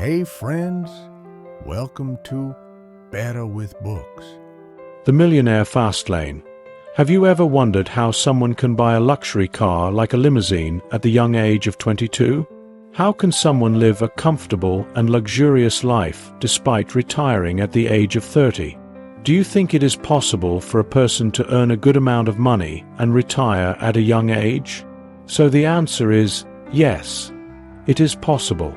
Hey friends, welcome to Better with Books. The Millionaire Fastlane. Have you ever wondered how someone can buy a luxury car like a limousine at the young age of 22? How can someone live a comfortable and luxurious life despite retiring at the age of 30? Do you think it is possible for a person to earn a good amount of money and retire at a young age? So the answer is yes, it is possible.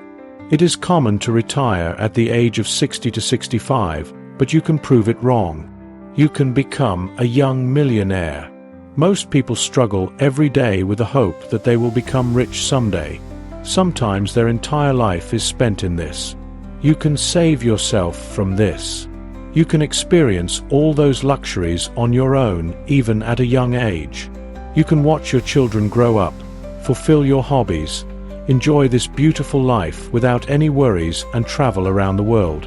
It is common to retire at the age of 60 to 65, but you can prove it wrong. You can become a young millionaire. Most people struggle every day with the hope that they will become rich someday. Sometimes their entire life is spent in this. You can save yourself from this. You can experience all those luxuries on your own, even at a young age. You can watch your children grow up, fulfill your hobbies, enjoy this beautiful life without any worries and travel around the world.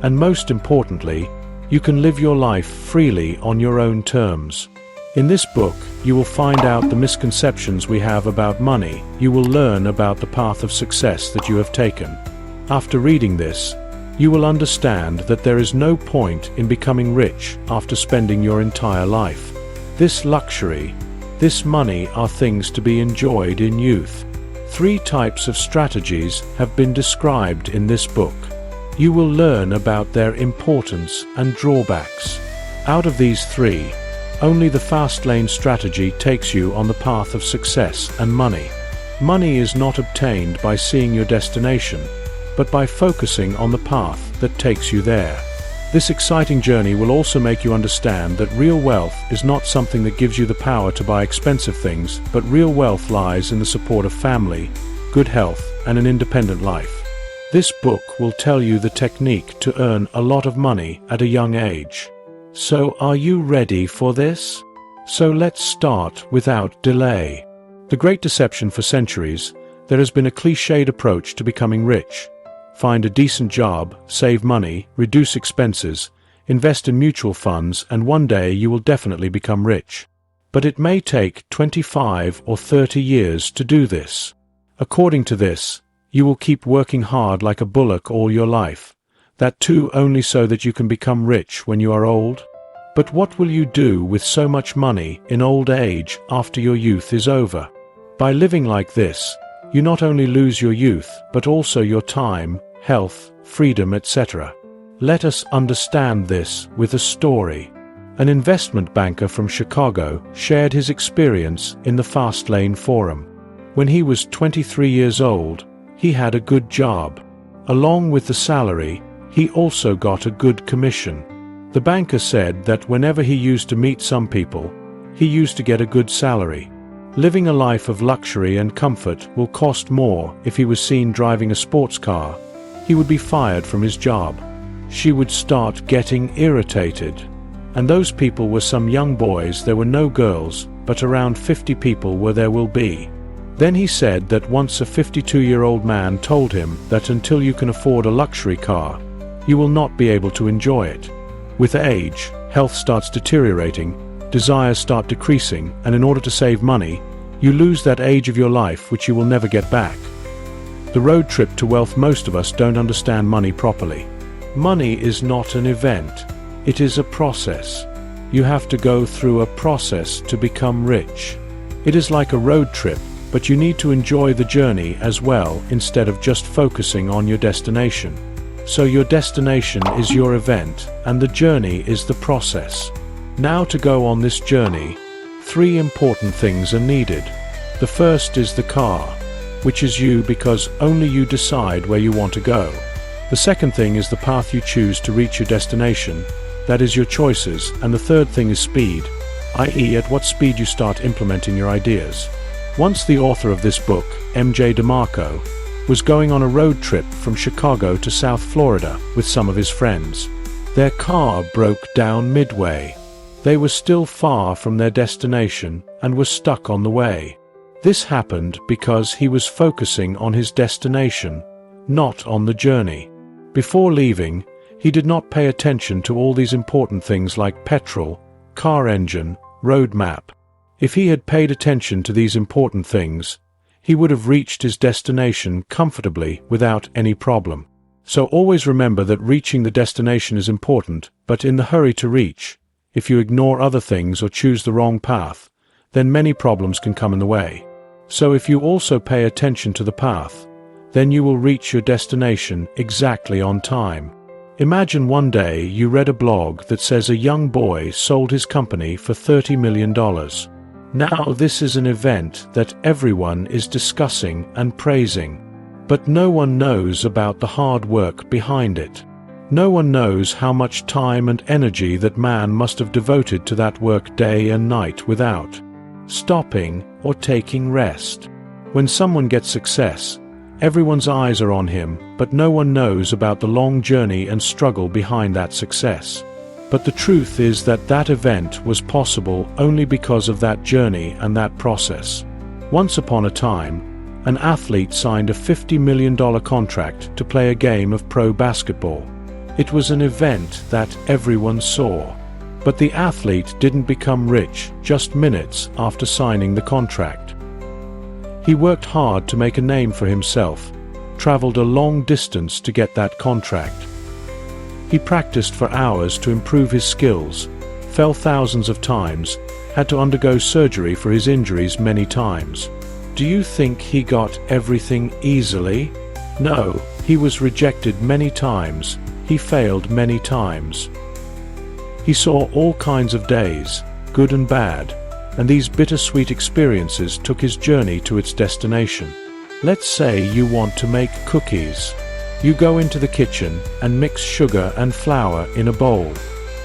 And most importantly, you can live your life freely on your own terms. In this book, you will find out the misconceptions we have about money. You will learn about the path of success that you have taken. After reading this, you will understand that there is no point in becoming rich after spending your entire life. This luxury, this money are things to be enjoyed in youth. 3 types of strategies have been described in this book. You will learn about their importance and drawbacks. Out of these 3, only the Fastlane strategy takes you on the path of success and money. Money is not obtained by seeing your destination, but by focusing on the path that takes you there. This exciting journey will also make you understand that real wealth is not something that gives you the power to buy expensive things, but real wealth lies in the support of family, good health, and an independent life. This book will tell you the technique to earn a lot of money at a young age. So are you ready for this? So let's start without delay. The great deception for centuries, there has been a cliched approach to becoming rich. Find a decent job, save money, reduce expenses, invest in mutual funds, and one day you will definitely become rich. But it may take 25 or 30 years to do this. According to this, you will keep working hard like a bullock all your life. That too only so that you can become rich when you are old. But what will you do with so much money in old age after your youth is over? By living like this, you not only lose your youth, but also your time, health, freedom, etc. Let us understand this with a story. An investment banker from Chicago shared his experience in the Fastlane forum. When he was 23 years old, he had a good job. Along with the salary, he also got a good commission. The banker said that whenever he used to meet some people, he used to get a good salary. Living a life of luxury and comfort will cost more. If he was seen driving a sports car, he would be fired from his job. She would start getting irritated. And those people were some young boys. There were no girls, but around 50 people were there will be. Then he said that once a 52-year-old man told him that until you can afford a luxury car, you will not be able to enjoy it. With age, health starts deteriorating, desires start decreasing, and in order to save money, you lose that age of your life which you will never get back. The road trip to wealth. Most of us don't understand money properly. Money is not an event, it is a process. You have to go through a process to become rich. It is like a road trip, but you need to enjoy the journey as well instead of just focusing on your destination. So your destination is your event, and the journey is the process. Now to go on this journey, 3 important things are needed. The first is the car, which is you, because only you decide where you want to go. The second thing is the path you choose to reach your destination, that is your choices, and the third thing is speed, i.e. at what speed you start implementing your ideas. Once the author of this book, MJ DeMarco, was going on a road trip from Chicago to South Florida with some of his friends. Their car broke down midway. They were still far from their destination and were stuck on the way. This happened because he was focusing on his destination, not on the journey. Before leaving, he did not pay attention to all these important things like petrol, car engine, road map. If he had paid attention to these important things, he would have reached his destination comfortably without any problem. So always remember that reaching the destination is important, but in the hurry to reach, if you ignore other things or choose the wrong path, then many problems can come in the way. So if you also pay attention to the path, then you will reach your destination exactly on time. Imagine one day you read a blog that says a young boy sold his company for $30 million. Now this is an event that everyone is discussing and praising. But no one knows about the hard work behind it. No one knows how much time and energy that man must have devoted to that work day and night without stopping or taking rest. When someone gets success, everyone's eyes are on him, but no one knows about the long journey and struggle behind that success. But the truth is that that event was possible only because of that journey and that process. Once upon a time, an athlete signed a $50 million contract to play a game of pro basketball. It was an event that everyone saw. But the athlete didn't become rich just minutes after signing the contract. He worked hard to make a name for himself, traveled a long distance to get that contract. He practiced for hours to improve his skills, fell thousands of times, had to undergo surgery for his injuries many times. Do you think he got everything easily? No, he was rejected many times, he failed many times. He saw all kinds of days, good and bad, and these bittersweet experiences took his journey to its destination. Let's say you want to make cookies. You go into the kitchen and mix sugar and flour in a bowl.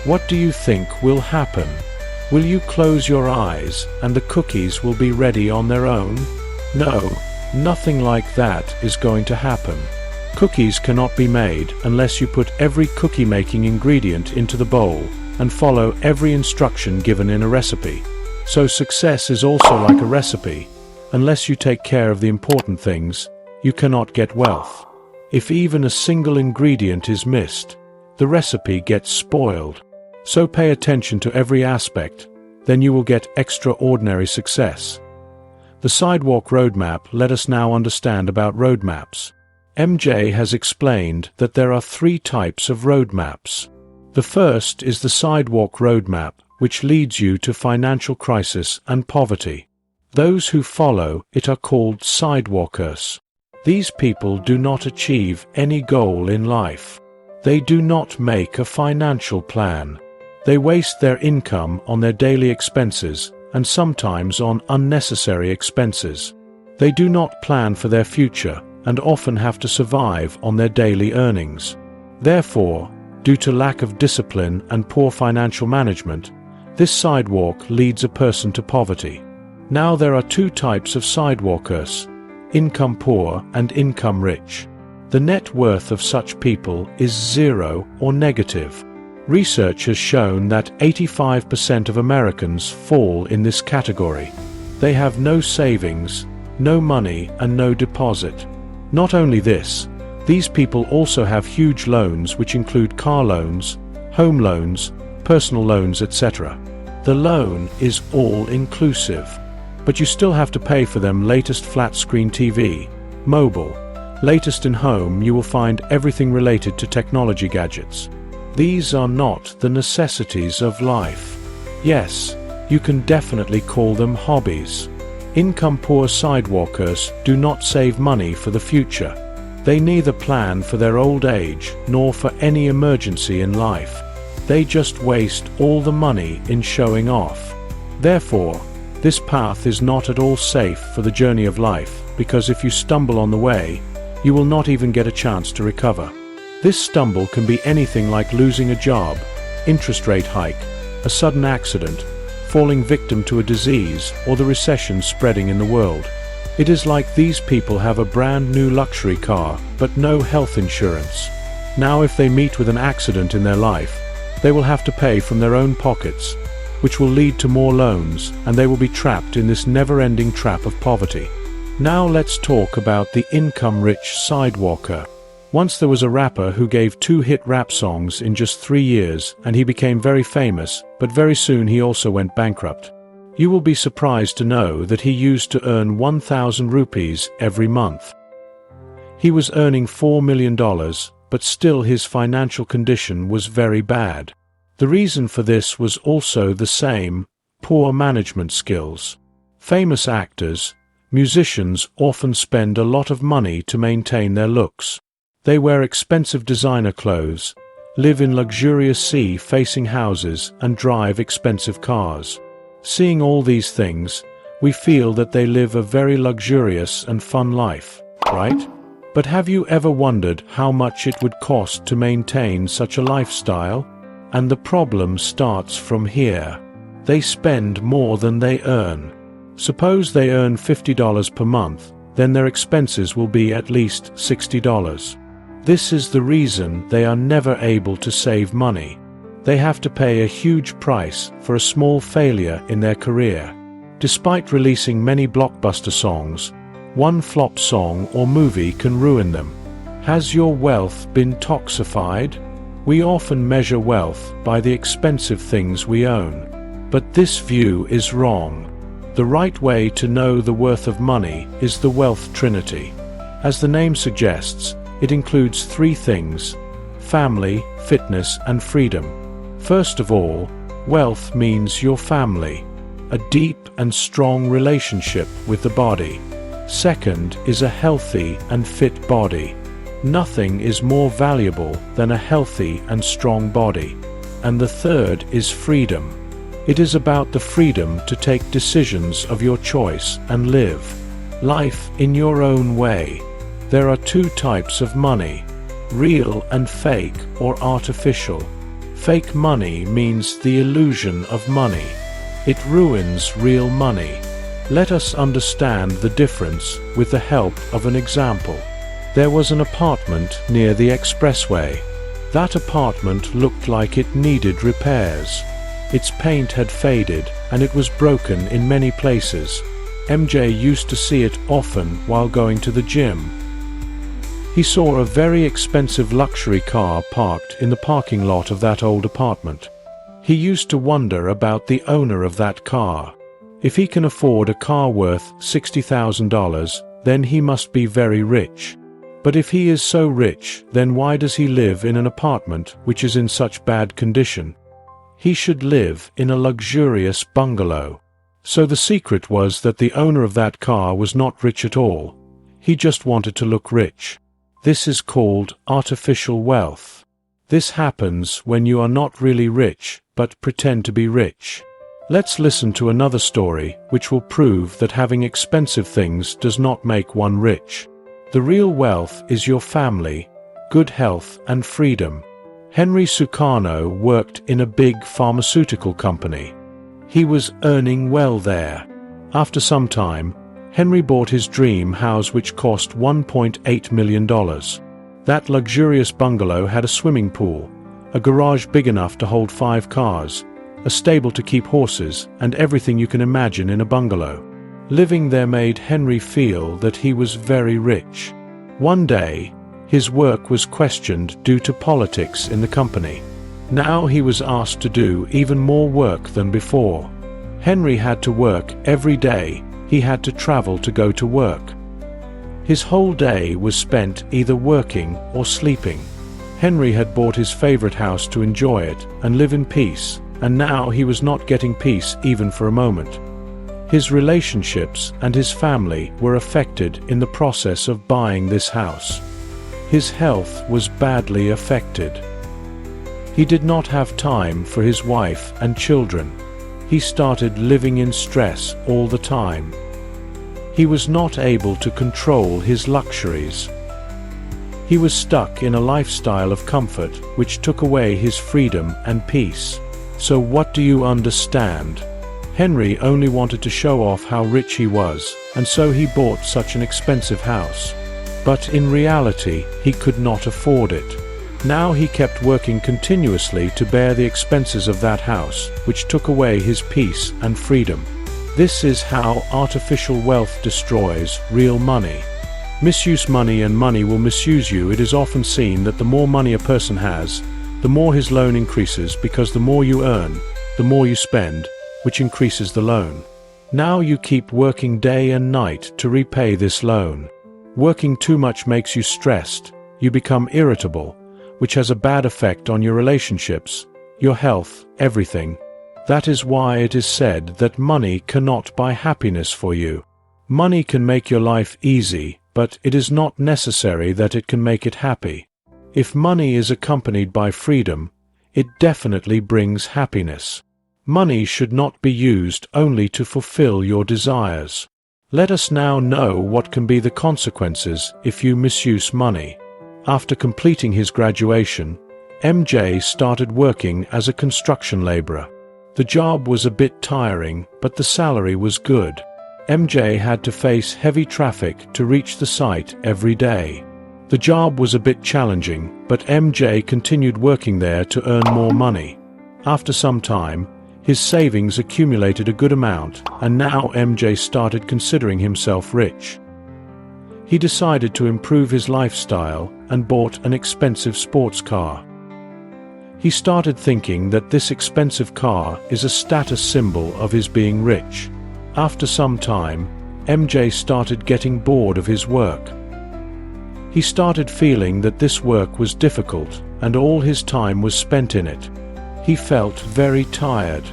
What do you think will happen? Will you close your eyes and the cookies will be ready on their own? No, nothing like that is going to happen. Cookies cannot be made unless you put every cookie-making ingredient into the bowl and follow every instruction given in a recipe. So success is also like a recipe. Unless you take care of the important things, you cannot get wealth. If even a single ingredient is missed, the recipe gets spoiled. So pay attention to every aspect, then you will get extraordinary success. The Sidewalk Roadmap let us now understand about roadmaps. MJ has explained that there are 3 types of roadmaps. The first is the Sidewalk Roadmap, which leads you to financial crisis and poverty. Those who follow it are called sidewalkers. These people do not achieve any goal in life. They do not make a financial plan. They waste their income on their daily expenses and sometimes on unnecessary expenses. They do not plan for their future and often have to survive on their daily earnings. Therefore, due to lack of discipline and poor financial management, this sidewalk leads a person to poverty. Now there are 2 types of sidewalkers, income poor and income rich. The net worth of such people is 0 or negative. Research has shown that 85% of Americans fall in this category. They have no savings, no money and no deposit. Not only this, these people also have huge loans which include car loans, home loans, personal loans, etc. The loan is all-inclusive, but you still have to pay for them. Latest flat-screen TV, mobile, latest in home. You will find everything related to technology gadgets. These are not the necessities of life. Yes, you can definitely call them hobbies. Income-poor sidewalkers do not save money for the future. They neither plan for their old age nor for any emergency in life. They just waste all the money in showing off. Therefore, this path is not at all safe for the journey of life, because if you stumble on the way, you will not even get a chance to recover. This stumble can be anything like losing a job, interest rate hike, a sudden accident, falling victim to a disease, or the recession spreading in the world. It is like these people have a brand new luxury car, but no health insurance. Now if they meet with an accident in their life, they will have to pay from their own pockets, which will lead to more loans, and they will be trapped in this never-ending trap of poverty. Now let's talk about the income-rich sidewalker. Once there was a rapper who gave 2 hit rap songs in just 3 years, and he became very famous, but very soon he also went bankrupt. You will be surprised to know that he used to earn 1,000 rupees every month. He was earning $4 million, but still his financial condition was very bad. The reason for this was also the same: poor management skills. Famous actors, musicians often spend a lot of money to maintain their looks. They wear expensive designer clothes, live in luxurious sea-facing houses, and drive expensive cars. Seeing all these things, we feel that they live a very luxurious and fun life, right? But have you ever wondered how much it would cost to maintain such a lifestyle? And the problem starts from here. They spend more than they earn. Suppose they earn $50 per month, then their expenses will be at least $60. This is the reason they are never able to save money. They have to pay a huge price for a small failure in their career. Despite releasing many blockbuster songs, one flop song or movie can ruin them. Has your wealth been toxified? We often measure wealth by the expensive things we own. But this view is wrong. The right way to know the worth of money is the wealth trinity. As the name suggests, it includes three things: family, fitness, and freedom. First of all, wealth means your family, a deep and strong relationship with the body. Second is a healthy and fit body. Nothing is more valuable than a healthy and strong body. And the third is freedom. It is about the freedom to take decisions of your choice and live life in your own way. There are two types of money: real and fake or artificial. Fake money means the illusion of money. It ruins real money. Let us understand the difference with the help of an example. There was an apartment near the expressway. That apartment looked like it needed repairs. Its paint had faded and it was broken in many places. MJ used to see it often while going to the gym. He saw a very expensive luxury car parked in the parking lot of that old apartment. He used to wonder about the owner of that car. If he can afford a car worth $60,000, then he must be very rich. But if he is so rich, then why does he live in an apartment which is in such bad condition? He should live in a luxurious bungalow. So the secret was that the owner of that car was not rich at all. He just wanted to look rich. This is called artificial wealth. This happens when you are not really rich, but pretend to be rich. Let's listen to another story which will prove that having expensive things does not make one rich. The real wealth is your family, good health, and freedom. Henry Sukarno worked in a big pharmaceutical company. He was earning well there. After some time, Henry bought his dream house, which cost $1.8 million. That luxurious bungalow had a swimming pool, a garage big enough to hold 5 cars, a stable to keep horses, and everything you can imagine in a bungalow. Living there made Henry feel that he was very rich. One day, his work was questioned due to politics in the company. Now he was asked to do even more work than before. Henry had to work every day. He had to travel to go to work. His whole day was spent either working or sleeping. Henry had bought his favorite house to enjoy it and live in peace, and now he was not getting peace even for a moment. His relationships and his family were affected in the process of buying this house. His health was badly affected. He did not have time for his wife and children. He started living in stress all the time. He was not able to control his luxuries. He was stuck in a lifestyle of comfort which took away his freedom and peace. So what do you understand? Henry only wanted to show off how rich he was, and so he bought such an expensive house. But in reality, he could not afford it. Now he kept working continuously to bear the expenses of that house, which took away his peace and freedom. This is how artificial wealth destroys real money. Misuse money and money will misuse you. It is often seen that the more money a person has, the more his loan increases, because the more you earn, the more you spend, which increases the loan. Now you keep working day and night to repay this loan. Working too much makes you stressed, you become irritable, which has a bad effect on your relationships, your health, everything. That is why it is said that money cannot buy happiness for you. Money can make your life easy, but it is not necessary that it can make it happy. If money is accompanied by freedom, it definitely brings happiness. Money should not be used only to fulfill your desires. Let us now know what can be the consequences if you misuse money. After completing his graduation, MJ started working as a construction laborer. The job was a bit tiring, but the salary was good. MJ had to face heavy traffic to reach the site every day. The job was a bit challenging, but MJ continued working there to earn more money. After some time, his savings accumulated a good amount, and now MJ started considering himself rich. He decided to improve his lifestyle and bought an expensive sports car. He started thinking that this expensive car is a status symbol of his being rich. After some time, MJ started getting bored of his work. He started feeling that this work was difficult and all his time was spent in it. He felt very tired,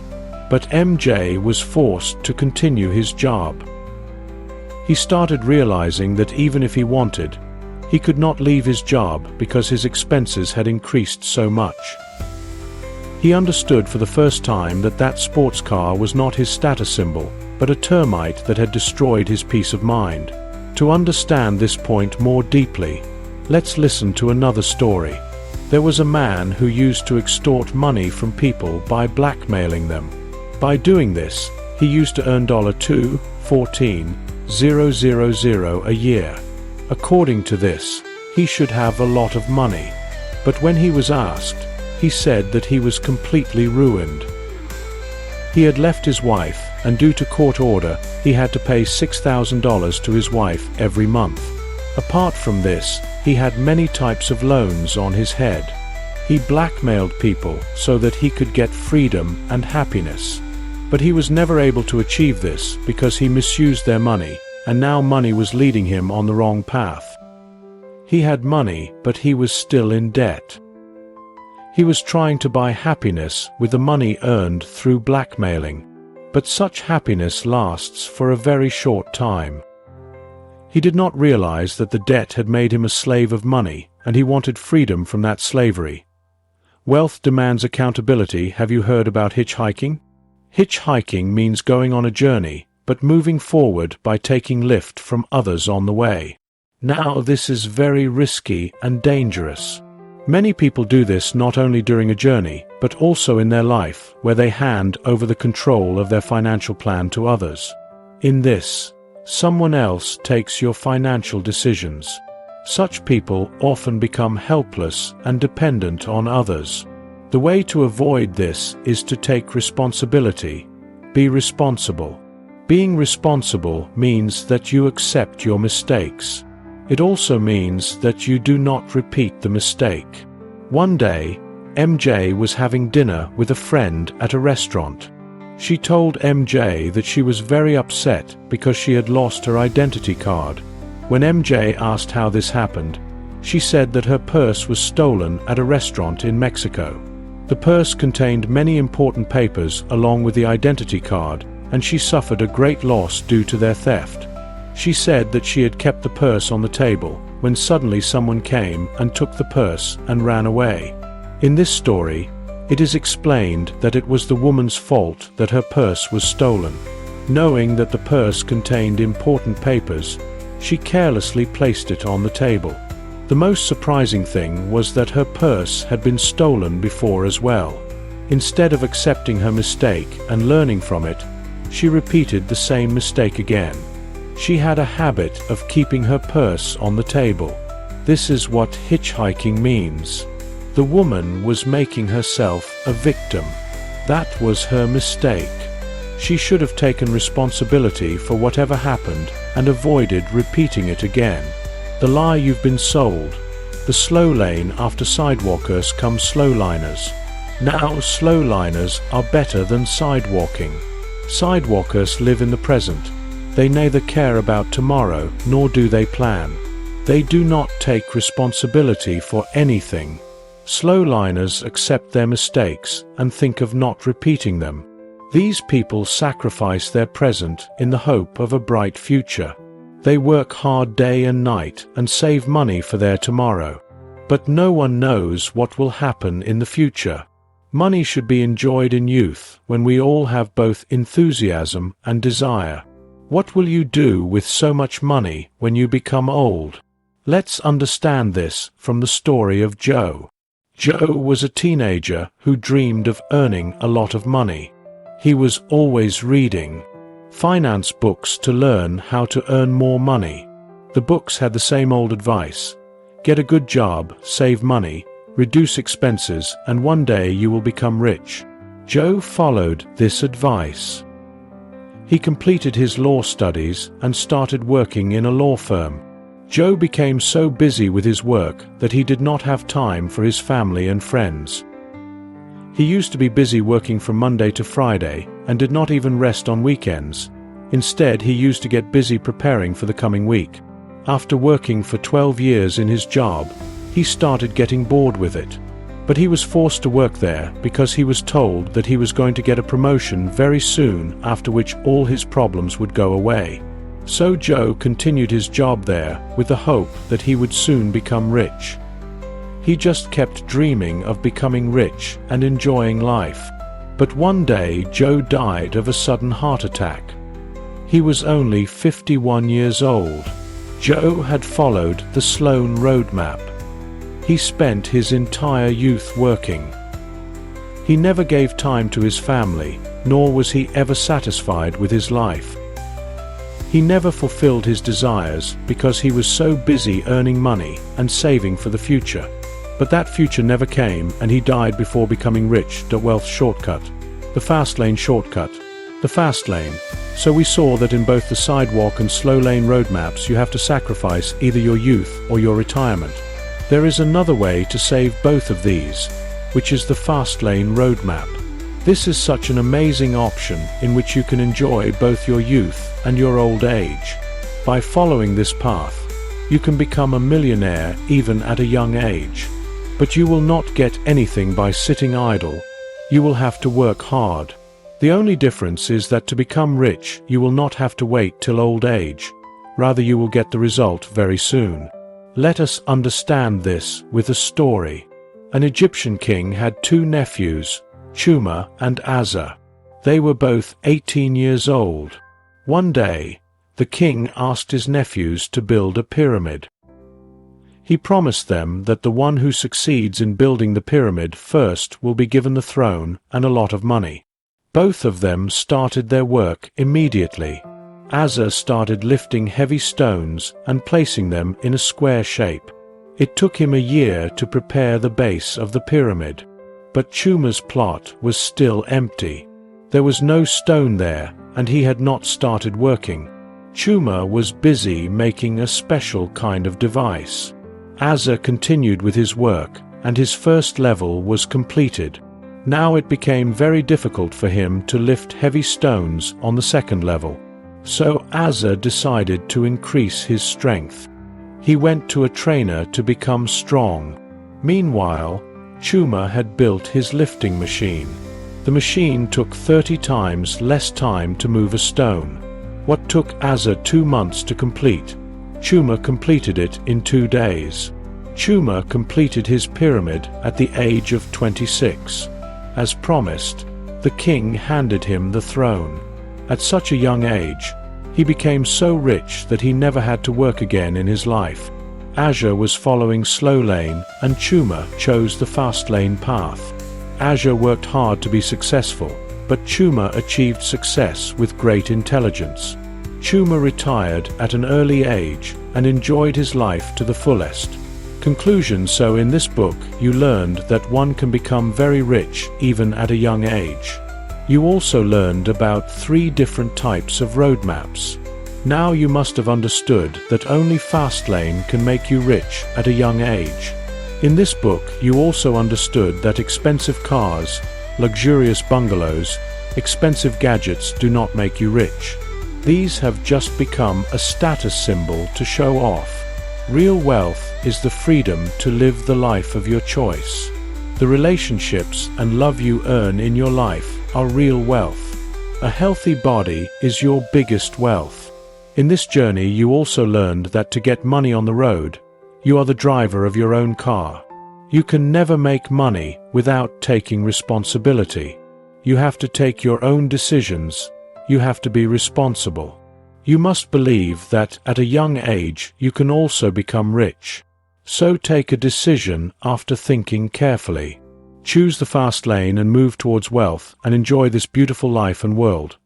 but MJ was forced to continue his job. He started realizing that even if he wanted, he could not leave his job because his expenses had increased so much. He understood for the first time that that sports car was not his status symbol, but a termite that had destroyed his peace of mind. To understand this point more deeply, let's listen to another story. There was a man who used to extort money from people by blackmailing them. By doing this, he used to earn $14,000 a year. According to this, he should have a lot of money. But when he was asked, he said that he was completely ruined. He had left his wife, and due to court order, he had to pay $6,000 to his wife every month. Apart from this, he had many types of loans on his head. He blackmailed people so that he could get freedom and happiness. But he was never able to achieve this because he misused their money, and now money was leading him on the wrong path. He had money, but he was still in debt. He was trying to buy happiness with the money earned through blackmailing, but such happiness lasts for a very short time. He did not realize that the debt had made him a slave of money, and he wanted freedom from that slavery. Wealth demands accountability. Have you heard about hitchhiking? Hitchhiking means going on a journey, but moving forward by taking lift from others on the way. Now this is very risky and dangerous. Many people do this not only during a journey, but also in their life, where they hand over the control of their financial plan to others. In this, someone else takes your financial decisions. Such people often become helpless and dependent on others. The way to avoid this is to take responsibility. Be responsible. Being responsible means that you accept your mistakes. It also means that you do not repeat the mistake. One day, MJ was having dinner with a friend at a restaurant. She told MJ that she was very upset because she had lost her identity card. When MJ asked how this happened, she said that her purse was stolen at a restaurant in Mexico. The purse contained many important papers along with the identity card, and she suffered a great loss due to their theft. She said that she had kept the purse on the table when suddenly someone came and took the purse and ran away. In this story, it is explained that it was the woman's fault that her purse was stolen. Knowing that the purse contained important papers, she carelessly placed it on the table. The most surprising thing was that her purse had been stolen before as well. Instead of accepting her mistake and learning from it, she repeated the same mistake again. She had a habit of keeping her purse on the table. This is what hitchhiking means. The woman was making herself a victim. That was her mistake. She should have taken responsibility for whatever happened and avoided repeating it again. The lie you've been sold. The slow lane after sidewalkers come slow liners. Now slow liners are better than sidewalking. Sidewalkers live in the present. They neither care about tomorrow nor do they plan. They do not take responsibility for anything. Slow liners accept their mistakes and think of not repeating them. These people sacrifice their present in the hope of a bright future. They work hard day and night and save money for their tomorrow. But no one knows what will happen in the future. Money should be enjoyed in youth, when we all have both enthusiasm and desire. What will you do with so much money when you become old? Let's understand this from the story of Joe. Joe was a teenager who dreamed of earning a lot of money. He was always reading finance books to learn how to earn more money. The books had the same old advice: get a good job, save money, reduce expenses, and one day you will become rich. Joe followed this advice. He completed his law studies and started working in a law firm. Joe became so busy with his work that he did not have time for his family and friends. He used to be busy working from Monday to Friday and did not even rest on weekends. Instead, he used to get busy preparing for the coming week. After working for 12 years in his job, he started getting bored with it. But he was forced to work there because he was told that he was going to get a promotion very soon, after which all his problems would go away. So Joe continued his job there with the hope that he would soon become rich. He just kept dreaming of becoming rich and enjoying life. But one day Joe died of a sudden heart attack. He was only 51 years old. Joe had followed the Sloan roadmap. He spent his entire youth working. He never gave time to his family, nor was he ever satisfied with his life. He never fulfilled his desires because he was so busy earning money and saving for the future. But that future never came, and he died before becoming rich. The wealth shortcut. The Fastlane shortcut. The Fastlane. So we saw that in both the sidewalk and slow lane roadmaps you have to sacrifice either your youth or your retirement. There is another way to save both of these, which is the Fastlane roadmap. This is such an amazing option in which you can enjoy both your youth and your old age. By following this path, you can become a millionaire even at a young age. But you will not get anything by sitting idle. You will have to work hard. The only difference is that to become rich, you will not have to wait till old age. Rather, you will get the result very soon. Let us understand this with a story. An Egyptian king had two nephews, Chuma and Azza. They were both 18 years old. One day, the king asked his nephews to build a pyramid. He promised them that the one who succeeds in building the pyramid first will be given the throne and a lot of money. Both of them started their work immediately. Azza started lifting heavy stones and placing them in a square shape. It took him a year to prepare the base of the pyramid. But Chuma's plot was still empty. There was no stone there, and he had not started working. Chuma was busy making a special kind of device. Azza continued with his work, and his first level was completed. Now it became very difficult for him to lift heavy stones on the second level. So Azza decided to increase his strength. He went to a trainer to become strong. Meanwhile, Chuma had built his lifting machine. The machine took 30 times less time to move a stone. What took Azza 2 months to complete, Chuma completed it in 2 days. Chuma completed his pyramid at the age of 26. As promised, the king handed him the throne. At such a young age, he became so rich that he never had to work again in his life. Azza was following slow lane and Chuma chose the fast lane path. Azza worked hard to be successful, but Chuma achieved success with great intelligence. Chuma retired at an early age and enjoyed his life to the fullest. Conclusion: so in this book you learned that one can become very rich even at a young age. You also learned about 3 different types of roadmaps. Now you must have understood that only Fastlane can make you rich at a young age. In this book you also understood that expensive cars, luxurious bungalows, expensive gadgets do not make you rich. These have just become a status symbol to show off. Real wealth is the freedom to live the life of your choice. The relationships and love you earn in your life are real wealth. A healthy body is your biggest wealth. In this journey, you also learned that to get money on the road, you are the driver of your own car. You can never make money without taking responsibility. You have to take your own decisions. You have to be responsible. You must believe that at a young age you can also become rich. So take a decision after thinking carefully. Choose the fast lane and move towards wealth and enjoy this beautiful life and world.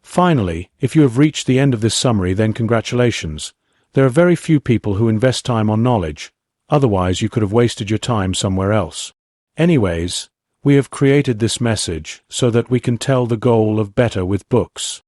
Finally, if you have reached the end of this summary, then congratulations. There are very few people who invest time on knowledge. Otherwise, you could have wasted your time somewhere else. Anyways, we have created this message so that we can tell the goal of better with books.